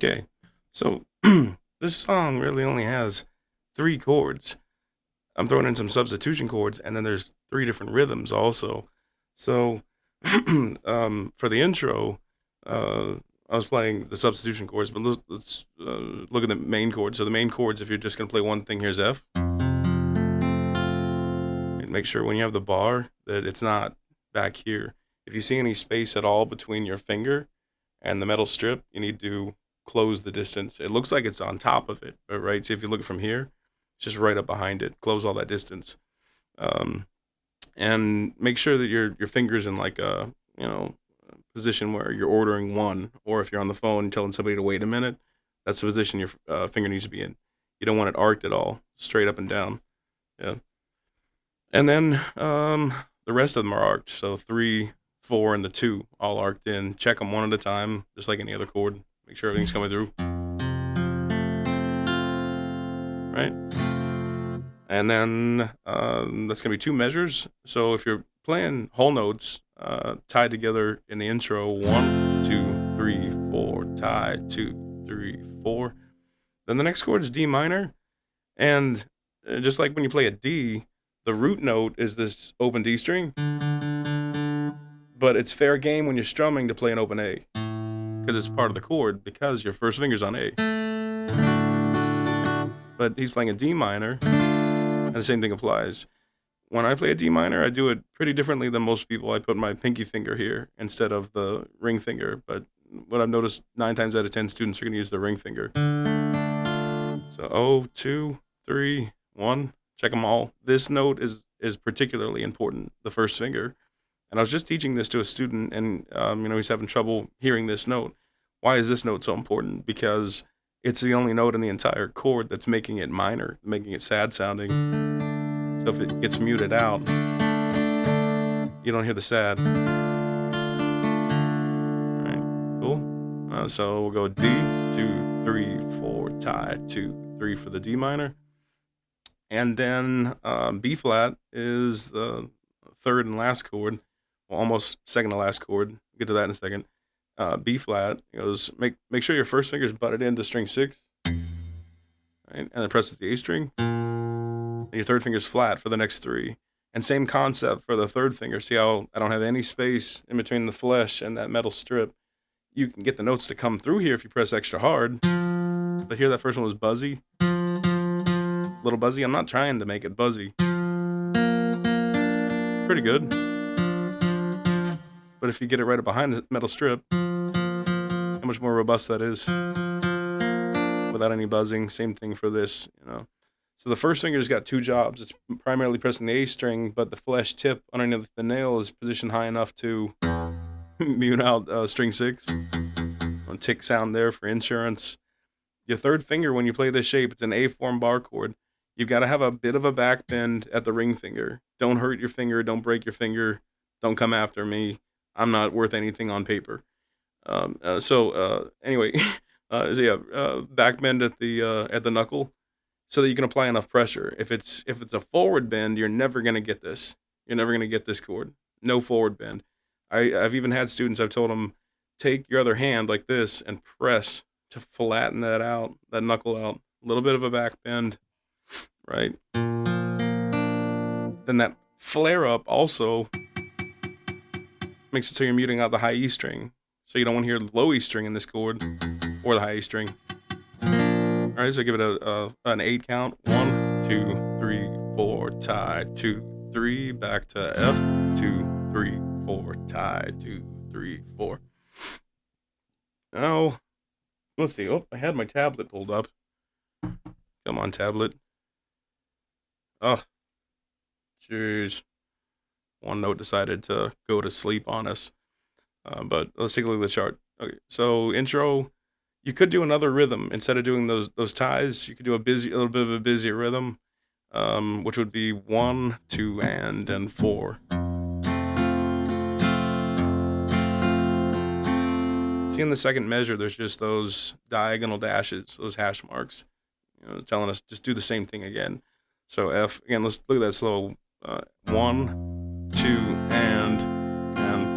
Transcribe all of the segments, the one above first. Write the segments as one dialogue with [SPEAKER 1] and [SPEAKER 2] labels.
[SPEAKER 1] Okay, so this song really only has three chords. I'm throwing in some substitution chords, and then there's three different rhythms also. So for the intro, uh, I was playing the substitution chords, but let's look at the main chords. So the main chords, if you're just gonna play one thing, here's F. And make sure when you have the bar that it's not back here. If you see any space at all between your finger and the metal strip, you need to close the distance. It looks like it's on top of it, but right. See if you look from here, it's just right up behind it. Close all that distance, um, and make sure that your fingers in like a position where you're ordering one, or if you're on the phone telling somebody to wait a minute, that's the position your finger needs to be in. You don't want it arced at all, straight up and down. Yeah, and then the rest of them are arced. So 3, 4, and the 2 all arced in. Check them one at a time, just like any other chord. Make sure everything's coming through. Right? And then that's going to be 2 measures. So if you're playing whole notes tied together in the intro, 1, 2, 3, 4, tie, 2, 3, 4. Then the next chord is D minor. And just like when you play a D, the root note is this open D string. But it's fair game when you're strumming to play an open A, because it's part of the chord, because your first finger's on A. But he's playing a D minor, and the same thing applies. When I play a D minor, I do it pretty differently than most people. I put my pinky finger here instead of the ring finger, but what I've noticed 9 times out of 10 students are going to use the ring finger. So 0, 2, 3, 1, check them all. This note is particularly important, the first finger. And I was just teaching this to a student, and he's having trouble hearing this note. Why is this note so important? Because it's the only note in the entire chord that's making it minor, making it sad sounding. So if it gets muted out, you don't hear the sad. All right, cool. So we'll go D, 2, 3, 4, tie, 2, 3 for the D minor. And then B flat is the third and last chord. Well, almost second to last chord. We'll get to that in a second. B flat goes, make sure your first finger's butted into string 6, right? And then presses the A string. And your third finger's flat for the next 3. And same concept for the third finger. See how I don't have any space in between the flesh and that metal strip? You can get the notes to come through here if you press extra hard. But here that first one was buzzy. Little buzzy. I'm not trying to make it buzzy. Pretty good. But if you get it right behind the metal strip, how much more robust that is without any buzzing. Same thing for this, So the first finger's got 2 jobs. It's primarily pressing the A string, but the flesh tip underneath the nail is positioned high enough to mute out string 6. Tick sound there for insurance. Your third finger, when you play this shape, it's an A-form bar chord. You've got to have a bit of a back bend at the ring finger. Don't hurt your finger. Don't break your finger. Don't come after me. I'm not worth anything on paper. Anyway, back bend at the knuckle, so that you can apply enough pressure. If it's a forward bend, you're never gonna get this. You're never gonna get this chord. No forward bend. I've even had students. I've told them, take your other hand like this and press to flatten that out, that knuckle out. A little bit of a back bend, right? Then that flare up also makes it so you're muting out the high E string. So you don't want to hear the low E string in this chord, or the high E string. All right, so give it an 8 count. 1, 2, 3, 4, tie, 2, 3, back to F, 2, 3, 4, tie, 2, 3, 4. Now, let's see. Oh, I had my tablet pulled up. Come on, tablet. Oh, jeez. One note decided to go to sleep on us. But let's take a look at the chart. Okay, so intro, you could do another rhythm instead of doing those ties. You could do a little bit of a busier rhythm, which would be 1, 2, and 4. See, in the second measure, there's just those diagonal dashes, those hash marks, telling us just do the same thing again. So F again. Let's look at that slow. 1, 2, and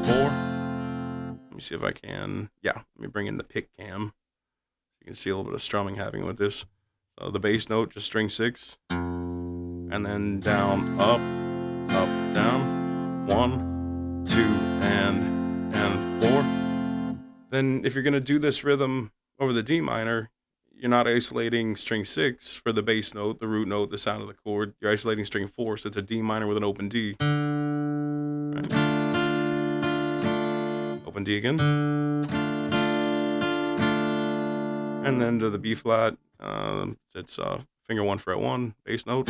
[SPEAKER 1] 4. Let me see if I can. Yeah, let me bring in the pick cam. You can see a little bit of strumming happening with this. So the bass note, just string 6, and then down, up, down, 1, 2, and 4. Then if you're gonna do this rhythm over the D minor, you're not isolating string 6 for the bass note, the root note, the sound of the chord. You're isolating string 4, so it's a D minor with an open D. Right. Open D again. And then to the B flat, it's finger 1 fret 1, bass note.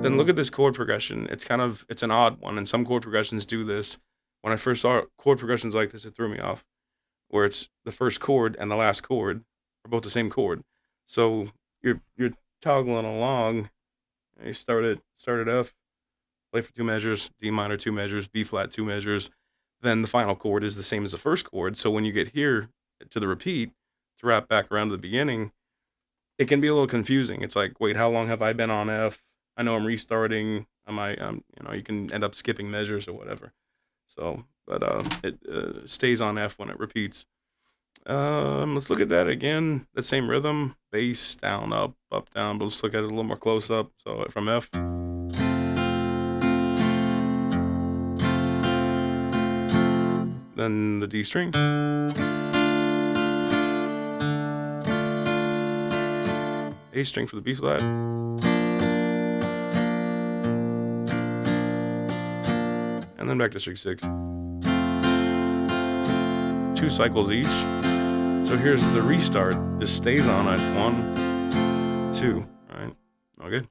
[SPEAKER 1] Then look at this chord progression. It's an odd one, and some chord progressions do this. When I first saw chord progressions like this, it threw me off, where it's the first chord and the last chord are both the same chord. So you're toggling along. You start at F, play for 2 measures, D minor 2 measures, B flat 2 measures. Then the final chord is the same as the first chord. So when you get here to the repeat, to wrap back around to the beginning, it can be a little confusing. It's like, wait, how long have I been on F? I know I'm restarting. You can end up skipping measures or whatever. So, but it stays on F when it repeats. Let's look at that again. That same rhythm, bass, down, up, down. But let's look at it a little more close up. So from F. Then the D string. A string for the B flat. And then back to string 6. 2 cycles each. So here's the restart. Just stays on it. 1, 2. Right? Okay.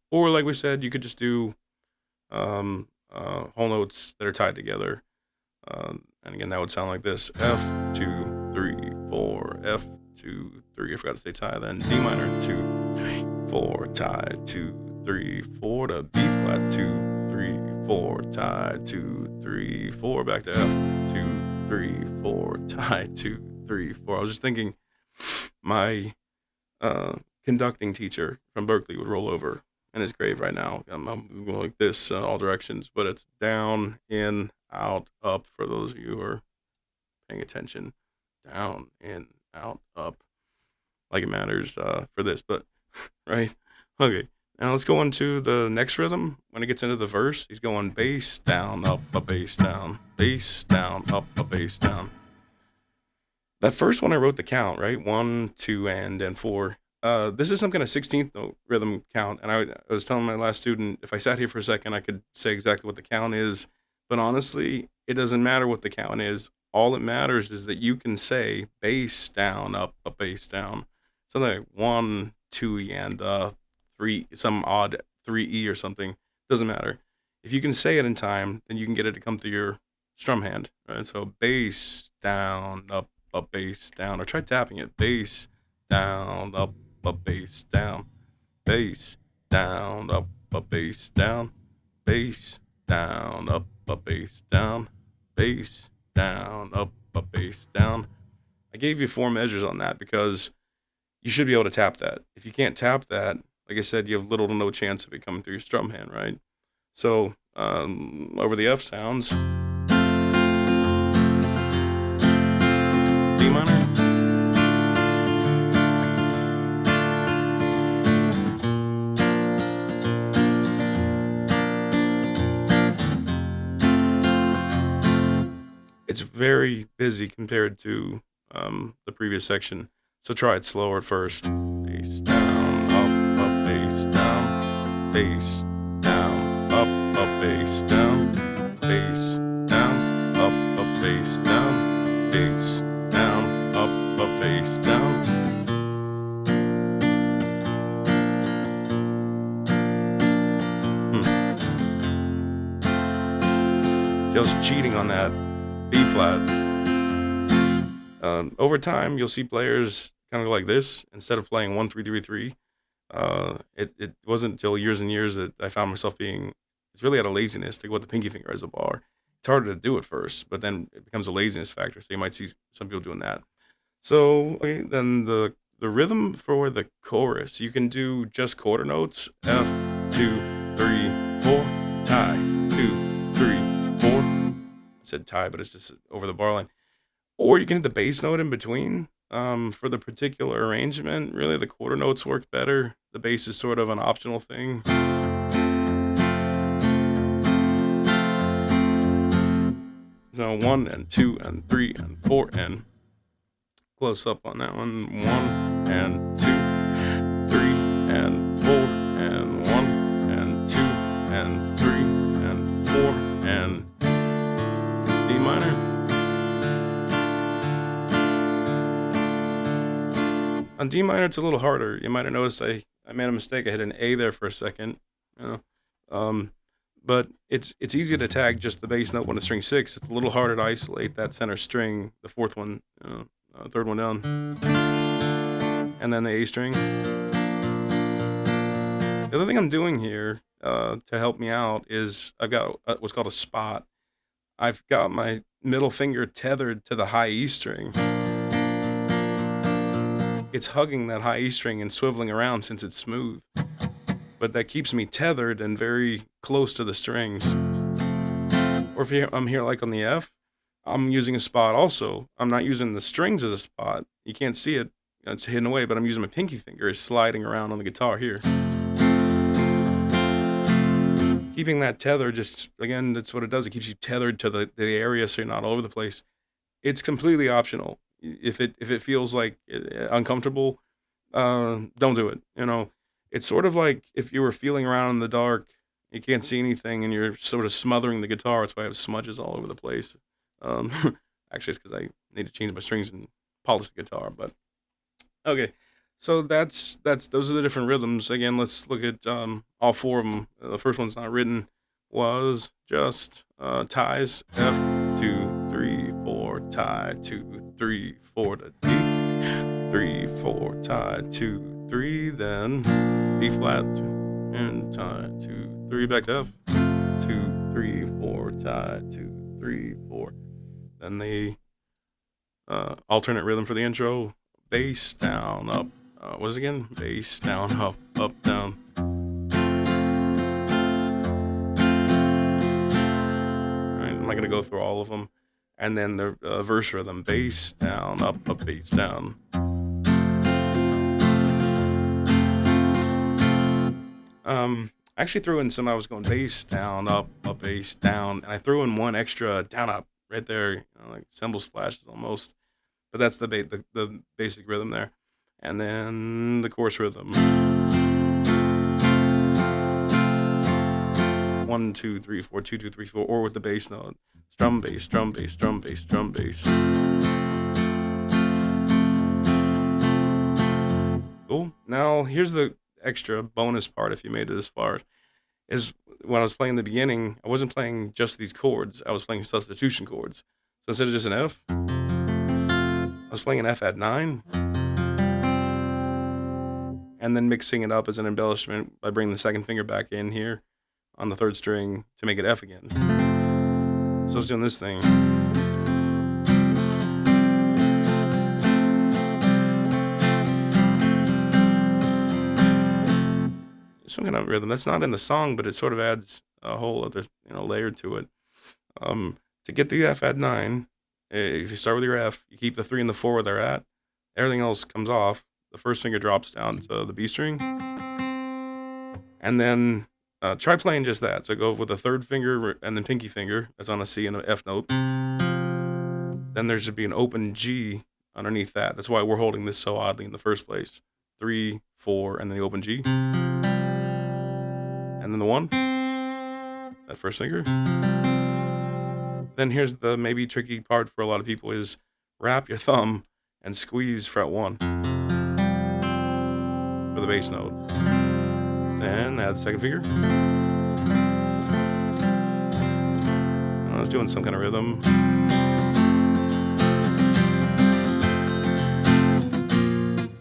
[SPEAKER 1] Or like we said, you could just do whole notes that are tied together. And again, that would sound like this: F 2 3 4, F 2 3. I forgot to say tie. Then D minor 2 3 4, tie 2 3 4 to B flat 2 3 4, tie 2 3 4, back to F 2 3 4, tie 2 3 4. I was just thinking, my conducting teacher from Berkeley would roll over in his grave right now. I'm going like this all directions, but it's down, in, out, up, for those of you who are paying attention. Down, in, out, up, like it matters for this, but right? Okay, now let's go on to the next rhythm. When it gets into the verse, he's going bass, down, up, bass, down, bass, down, up, bass, down. That first one I wrote the count, right? 1, 2, and 4. This is some kind of 16th note rhythm count, and I was telling my last student, if I sat here for a second, I could say exactly what the count is, but honestly, it doesn't matter what the count is. All that matters is that you can say bass, down, up, bass, down. Something like 1, 2, and 3, some odd 3E or something. Doesn't matter. If you can say it in time, then you can get it to come through your strum hand, right? So bass, down, up, bass, down, or try tapping it. Bass, down, up, bass, down, bass, down, up, bass, down, bass, down, up, bass, down, bass, down, up, bass, down. I gave you 4 measures on that because you should be able to tap that. If you can't tap that, like I said, you have little to no chance of it coming through your strum hand, right? So over the F sounds, D minor, it's very busy compared to the previous section. So try it slower at first. Bass down, up, bass down, bass down, up, bass down, bass down, up, bass down, bass down, up, bass down. See, I was cheating on that B flat. Over time, you'll see players kind of like this instead of playing 1 3 3 3. It wasn't until years and years that I found myself it's really out of laziness to go with the pinky finger as a bar. It's harder to do at first, but then it becomes a laziness factor. So you might see some people doing that. So okay, then the rhythm for the chorus, you can do just quarter notes. F 2 3 4, tie 2 3 4. said tie, but it's just over the bar line. Or you can hit the bass note in between. For the particular arrangement, really the quarter notes work better. The bass is sort of an optional thing. So 1 and 2 and 3 and 4 and close up on that one. 1 and 2, 3 and 4 and 1 and 2 and 3 and 4 and D minor. On D minor, it's a little harder. You might have noticed I made a mistake. I hit an A there for a second. But it's easy to tag just the bass note when it's string 6. It's a little harder to isolate that center string, the fourth one, third one down, and then the A string. The other thing I'm doing here to help me out is I've got what's called a spot. I've got my middle finger tethered to the high E string. It's hugging that high E string and swiveling around since it's smooth. But that keeps me tethered and very close to the strings. Or if I'm here like on the F, I'm using a spot also. I'm not using the strings as a spot. You can't see it. It's hidden away, but I'm using my pinky finger. It's sliding around on the guitar here. Keeping that tether, just, again, that's what it does. It keeps you tethered to the area so you're not all over the place. It's completely optional. If it feels like uncomfortable, don't do it. It's sort of like if you were feeling around in the dark, you can't see anything, and you're sort of smothering the guitar. That's why I have smudges all over the place. Actually, it's because I need to change my strings and polish the guitar. But okay, so those are the different rhythms. Again, let's look at all 4 of them. The first one's not written. Was just ties. F 2 3 4 tie 2 3 4 to D. 3 4 tie 2 3, then B flat and tie 2 3 back to F. 2 3 4 tie 2 3 4. Then the alternate rhythm for the intro: bass down up. What is it again? Bass down up up down. All right, I'm not gonna go through all of them. And then the verse rhythm: bass down up up bass down. I actually threw in some. I was going bass down, up, bass down, and I threw in one extra down, up right there, like cymbal splashes almost. But that's the basic rhythm there, and then the chorus rhythm: 1 2 3 4, 2 2 3 4, or with the bass note: strum bass, strum bass, strum bass, strum bass. Cool. Now here's the extra bonus part, if you made it this far, is when I was playing in the beginning, I wasn't playing just these chords. I was playing substitution chords. So instead of just an F, I was playing an F at 9, and then mixing it up as an embellishment by bringing the second finger back in here on the 3rd string to make it F again. So I was doing this thing. Some kind of rhythm that's not in the song, but it sort of adds a whole other layer to it. To get the F at 9, if you start with your F, you keep the 3 and the 4 where they're at. Everything else comes off. The first finger drops down to the B string, and then try playing just that. So go with the 3rd finger and then pinky finger that's on a C and an F note. Then there should be an open G underneath that. That's why we're holding this so oddly in the first place. 3, 4, and then the open G. And then the 1, that first finger. Then here's the maybe tricky part for a lot of people is wrap your thumb and squeeze fret 1 for the bass note. Then add the second finger. I was doing some kind of rhythm.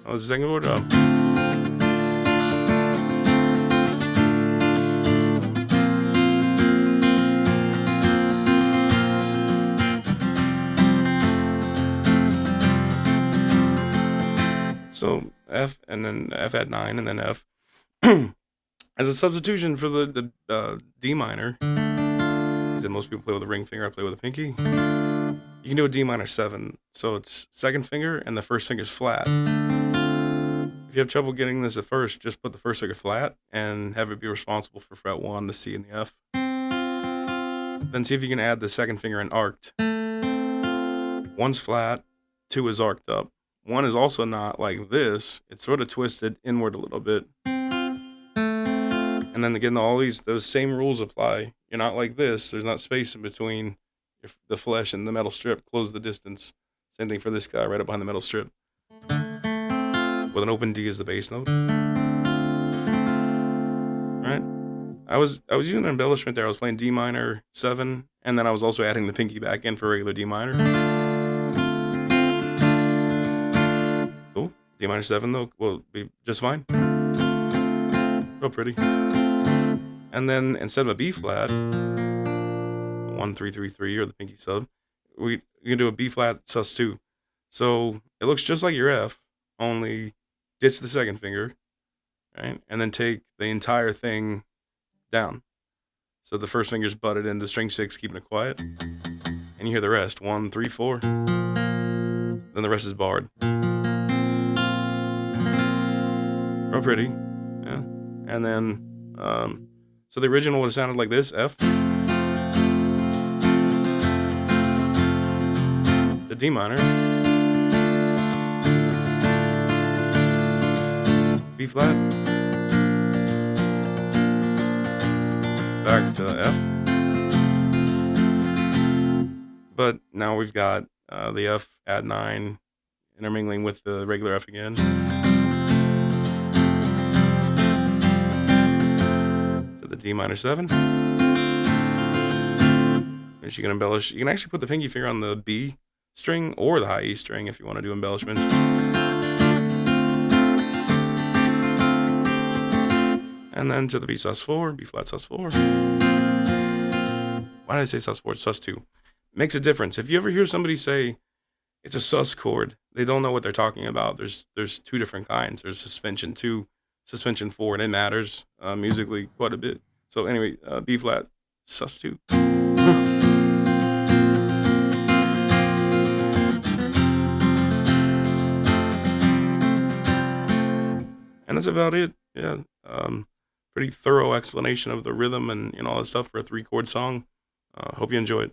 [SPEAKER 1] Oh, the second chord up. So F, and then F at 9, and then F. As a substitution for the D minor, said, most people play with a ring finger. I play with a pinky. You can do a D minor 7. So it's second finger and the first finger's flat. If you have trouble getting this at first, just put the first finger flat and have it be responsible for fret 1, the C, and the F. Then see if you can add the second finger in arced. 1's flat, 2 is arced up. 1 is also not like this. It's sort of twisted inward a little bit. And then again, those same rules apply. You're not like this. There's not space in between the flesh and the metal strip. Close the distance. Same thing for this guy right up behind the metal strip. With an open D as the bass note. Right? I was using an embellishment there. I was playing D minor 7, and then I was also adding the pinky back in for regular D minor. Cool. D minor 7 though will be just fine. Real pretty. And then instead of a B flat, 1 3 3 3 or the pinky sub, you can do a B flat sus2. So it looks just like your F, only ditch the second finger, right? And then take the entire thing down. So the first finger's butted into string 6, keeping it quiet. And you hear the rest, 1 3 4. Then the rest is barred. Real pretty, yeah. And then, so the original would have sounded like this, F. The D minor. B flat. Back to F. But now we've got the F add 9 intermingling with the regular F again. To the D minor 7. As you can embellish, you can actually put the pinky finger on the B string or the high E string if you want to do embellishments. And then to the B sus4, B flat sus4. Why did I say sus4? It's sus2. Makes a difference. If you ever hear somebody say it's a sus chord, they don't know what they're talking about. There's 2 different kinds. There's suspension 2, suspension 4, and it matters musically quite a bit. So anyway, B flat sus2. And that's about it. Yeah. Pretty thorough explanation of the rhythm and all that stuff for a 3-chord song. Hope you enjoy it.